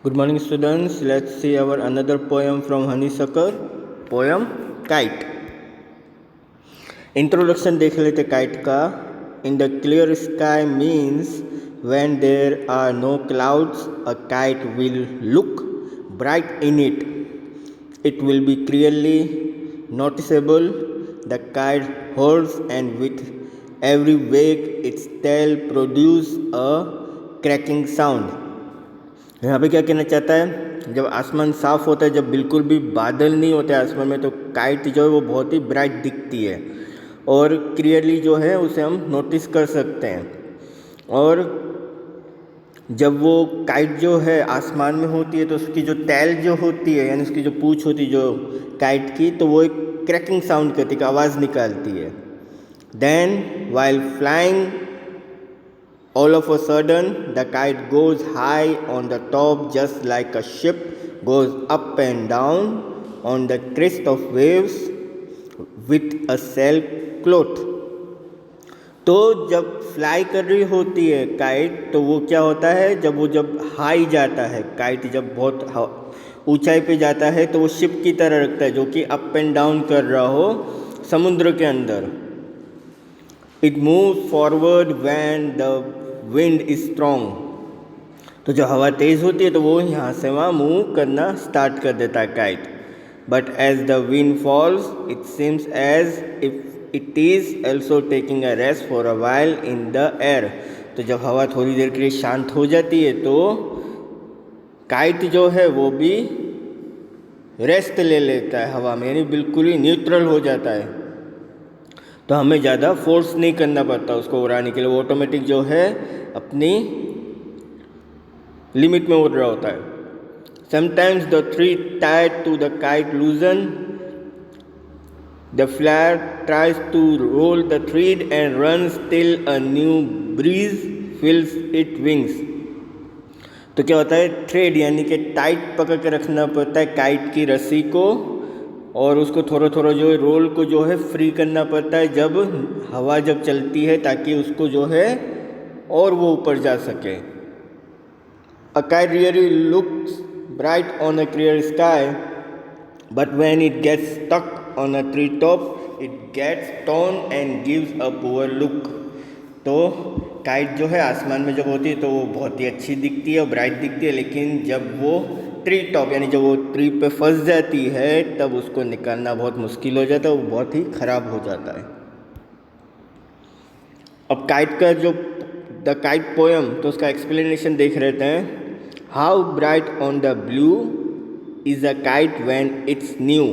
Good morning, students. Let's see our another poem from Honeysuckle. Poem Kite. Introduction देख लेते kite का. In the clear sky means when there are no clouds, a kite will look bright in it. It will be clearly noticeable. The kite holds and with every wake its tail produce a cracking sound. यहाँ पे क्या कहना चाहता है, जब आसमान साफ़ होता है, जब बिल्कुल भी बादल नहीं होते आसमान में, तो काइट जो है वो बहुत ही ब्राइट दिखती है और क्लियरली जो है उसे हम नोटिस कर सकते हैं। और जब वो काइट जो है आसमान में होती है तो उसकी जो टेल जो होती है, यानी उसकी जो पूँछ होती है जो काइट की, तो वो एक क्रैकिंग साउंड करती है, आवाज़ निकालती है। Then while flying all of a sudden the kite goes high on the top just like a ship goes up and down on the crest of waves with a sail cloth। तो जब fly कर रही होती है kite, तो वो क्या होता है, जब हाई जाता है काइट, जब बहुत ऊंचाई पे जाता है, तो वो शिप की तरह रखता है जो कि अप एंड डाउन कर रहा हो समुद्र के अंदर। It move forward when the wind is strong. तो जब हवा तेज़ होती है तो वो यहाँ से वहाँ मूव करना स्टार्ट कर देता है kite. But as the wind falls it seems as if it is also taking a rest for a while in the air. तो जब हवा थोड़ी देर के लिए शांत हो जाती है तो काइट जो है वो भी रेस्ट ले लेता है हवा में, यानी बिल्कुल ही न्यूट्रल हो जाता है। तो हमें ज़्यादा फोर्स नहीं करना पड़ता उसको उड़ाने के लिए, वो ऑटोमेटिक जो है अपनी लिमिट में उड़ रहा होता है। Sometimes the thread tied to the kite loosen, the flyer tries to roll the thread and runs till a new breeze fills it wings. तो क्या होता है, थ्रेड यानी कि टाइट पकड़ के रखना पड़ता है काइट की रस्सी को, और उसको थोड़ा थोड़ा जो है रोल को जो है फ्री करना पड़ता है जब हवा जब चलती है, ताकि उसको जो है और वो ऊपर जा सके। A kite really looks bright on a clear sky, but when it gets stuck on a tree top it gets torn and gives a poor look. तो काइट जो है आसमान में जब होती है तो वो बहुत ही अच्छी दिखती है और ब्राइट दिखती है, लेकिन जब वो ट्री टॉप यानी जब वो ट्री पे फंस जाती है तब उसको निकालना बहुत मुश्किल हो जाता है, वो बहुत ही ख़राब हो जाता है। अब काइट का जो द काइट पोएम, तो उसका एक्सप्लेनेशन देख रहते हैं। How bright on the blue is a kite when it's new,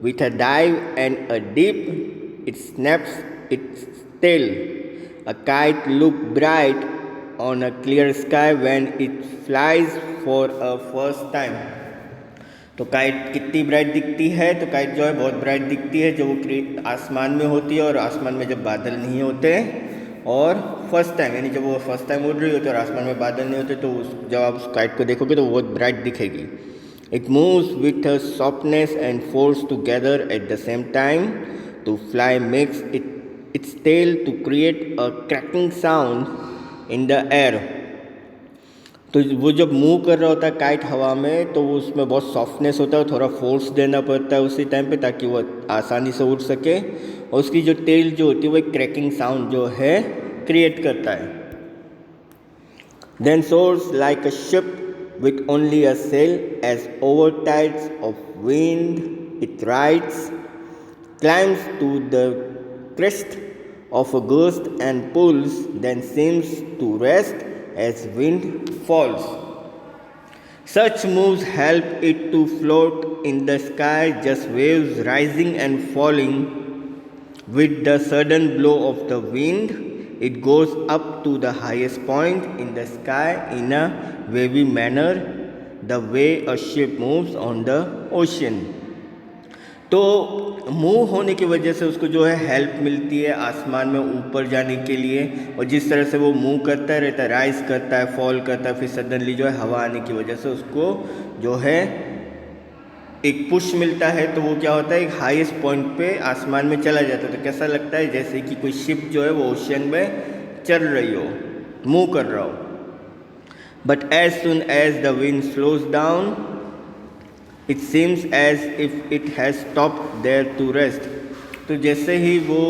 with a dive and a dip it snaps its tail. A kite look bright on a clear sky when it flies for a first time। तो kite कितनी bright दिखती है, तो kite जो है बहुत bright दिखती है जब वो आसमान में होती है और आसमान में जब बादल नहीं होते, और फर्स्ट टाइम यानी जब वो फर्स्ट टाइम उड़ रही होती है और आसमान में बादल नहीं होते, तो जब आप उस काइट को देखोगे तो वो बहुत ब्राइट दिखेगी। It moves with a softness and force together at the same time. To fly makes its tail to create a cracking sound in the air. तो वो जब मूव कर रहा होता है काइट हवा में, तो वो उसमें बहुत सॉफ्टनेस होता है, थोड़ा फोर्स देना पड़ता है उसी टाइम पे ताकि वो आसानी से उड़ सके, और उसकी जो टेल जो होती है वो एक क्रैकिंग साउंड जो है क्रिएट करता है। Then soars like a ship with only a sail as over tides of wind it rides, climbs to the crest of a gust and pulls, then seems to rest as wind falls. Such moves help it to float in the sky, just waves rising and falling. With the sudden blow of the wind, it goes up to the highest point in the sky in a wavy manner, the way a ship moves on the ocean। तो move होने की वजह से उसको जो है help मिलती है आसमान में ऊपर जाने के लिए, और जिस तरह से वो मूव करता रहता है, राइज करता है, फॉल करता है, फिर सडनली जो है हवा आने की वजह से उसको जो है एक पुश मिलता है, तो वो क्या होता है, एक हाईएस्ट पॉइंट पे आसमान में चला जाता है। तो कैसा लगता है, जैसे कि कोई शिप जो है वो ओशियन में चल रही हो, मूव कर रहा हो। But as soon as the wind slows down, it seems as if it has stopped there to rest. तो जैसे ही वो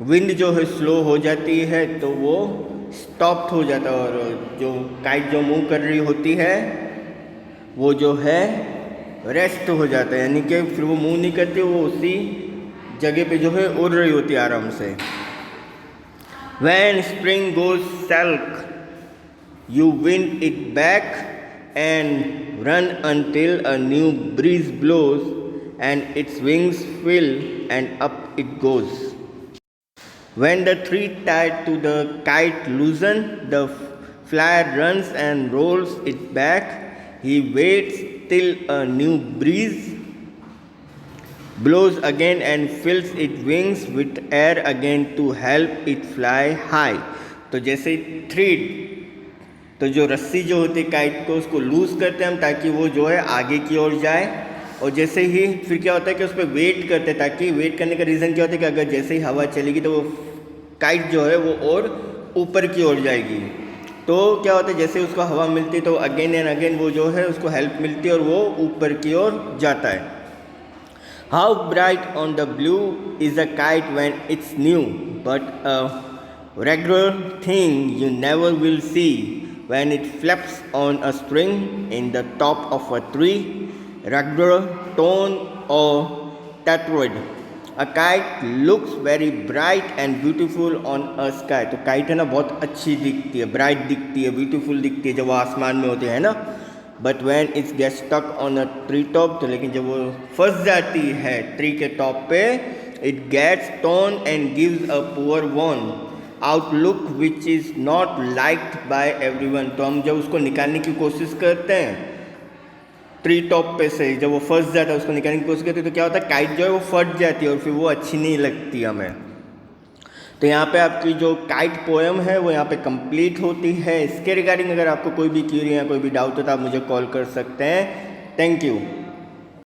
विंड जो है स्लो हो जाती है तो वो स्टॉप हो जाता है और जो काइट जो मूव कर रही होती है वो जो है रेस्ट हो जाता है, यानी कि फिर वो मूव नहीं करती, वो उसी जगह पे जो है उड़ रही होती है आराम से. When spring goes sulk, you wind it back and run until a new breeze blows and its wings fill and up it goes. When the thread tied to the kite loosen, the flyer runs and rolls it back. He waits till a new breeze blows again and fills its wings with air again to help it fly high. तो जैसे thread, तो जो रस्सी जो होती है kite को उसको लूज करते हैं हम ताकि वो जो है आगे की ओर जाए, और जैसे ही फिर क्या होता है कि उस पर वेट करते हैं, ताकि वेट करने का रीज़न क्या होता है कि अगर जैसे ही हवा चलेगी तो वो काइट जो है वो और ऊपर की ओर जाएगी. तो क्या होता है जैसे उसको हवा मिलती है तो अगेन एंड अगेन वो जो है उसको हेल्प मिलती है और वो ऊपर की ओर जाता है. How bright on the blue is a kite when it's new, but a regular thing you never will see when it flaps on a string in the top of a tree, regular, tone or tetrad. A kite looks very bright and beautiful on a sky. तो kite है ना बहुत अच्छी दिखती है, bright दिखती है, beautiful दिखती है जब वो आसमान में होती है ना. But when it's get stuck on a tree top, तो लेकिन जब वो फंस जाती है ट्री के टॉप पे, it gets torn and gives a poor one outlook which is not liked by everyone. तो हम जब उसको निकालने की कोशिश करते हैं ट्री टॉप पे से, जब वो फंस जाता है उसको निकालने की कोशिश करते हैं तो क्या होता है काइट जो है वो फट जाती है और फिर वो अच्छी नहीं लगती हमें. तो यहाँ पे आपकी जो काइट पोएम है वो यहाँ पे कंप्लीट होती है. इसके रिगार्डिंग अगर आपको कोई भी क्यूरी या कोई भी डाउट हो तो आप मुझे कॉल कर सकते हैं. Thank you.